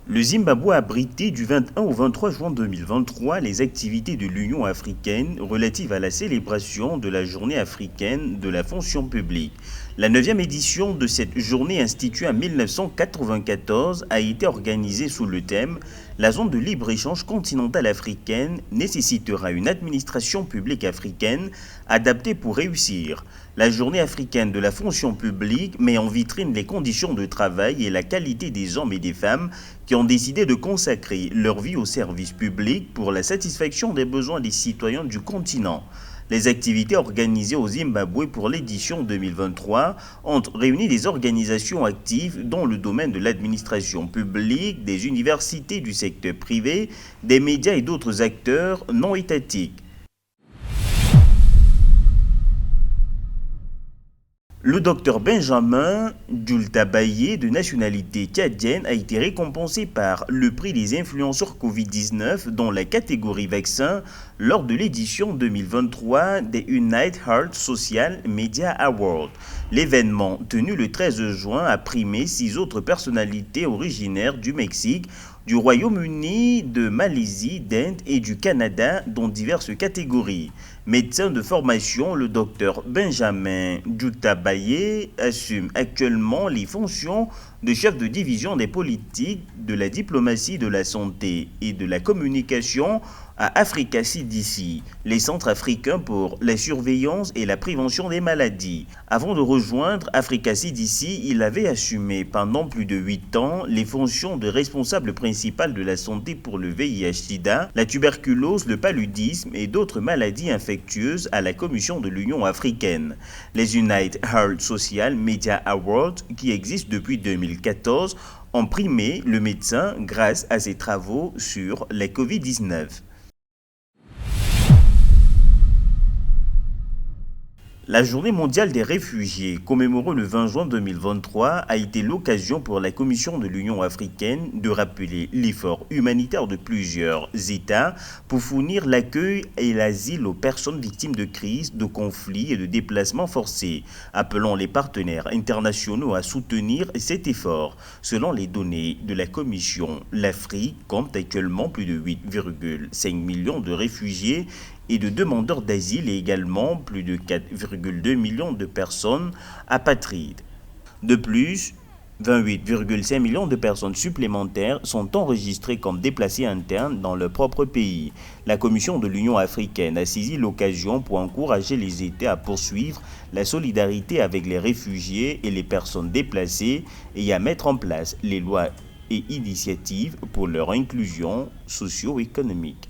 Le Zimbabwe a abrité du 21 au 23 juin 2023 les activités de l'Union africaine relatives à la célébration de la Journée africaine de la fonction publique. La 9e édition de cette journée instituée en 1994 a été organisée sous le thème « La zone de libre-échange continentale africaine nécessitera une administration publique africaine adaptée pour réussir ». La Journée africaine de la fonction publique met en vitrine les conditions de travail et la qualité des hommes et des femmes qui ont décidé de consacrer leur vie au service public pour la satisfaction des besoins des citoyens du continent. Les activités organisées au Zimbabwe pour l'édition 2023 ont réuni des organisations actives dans le domaine de l'administration publique, des universités du secteur privé, des médias et d'autres acteurs non étatiques. Le docteur Benjamin Djultabaye, de nationalité tchadienne, a été récompensé par le prix des influenceurs Covid-19 dans la catégorie vaccin lors de l'édition 2023 des United Heart Social Media Awards. L'événement, tenu le 13 juin, a primé 6 autres personnalités originaires du Mexique, du Royaume-Uni, de Malaisie, d'Inde et du Canada dans diverses catégories. Médecin de formation, le docteur Benjamin Djultabaye assume actuellement les fonctions de chef de division des politiques, de la diplomatie, de la santé et de la communication à Africa CDC, les centres africains pour la surveillance et la prévention des maladies. Avant de rejoindre Africa CDC, il avait assumé pendant plus de 8 ans les fonctions de responsable principal de la santé pour le VIH-Sida, la tuberculose, le paludisme et d'autres maladies infectieuses à la Commission de l'Union africaine. Les United Heart Social Media Awards, qui existent depuis 2014, ont primé le médecin grâce à ses travaux sur la COVID-19. La Journée mondiale des réfugiés, commémorée le 20 juin 2023, a été l'occasion pour la Commission de l'Union africaine de rappeler l'effort humanitaire de plusieurs États pour fournir l'accueil et l'asile aux personnes victimes de crises, de conflits et de déplacements forcés, appelant les partenaires internationaux à soutenir cet effort. Selon les données de la Commission, l'Afrique compte actuellement plus de 8,5 millions de réfugiés et de demandeurs d'asile et également plus de 4,2 millions de personnes apatrides. De plus, 28,5 millions de personnes supplémentaires sont enregistrées comme déplacés internes dans leur propre pays. La Commission de l'Union africaine a saisi l'occasion pour encourager les États à poursuivre la solidarité avec les réfugiés et les personnes déplacées et à mettre en place les lois et initiatives pour leur inclusion socio-économique.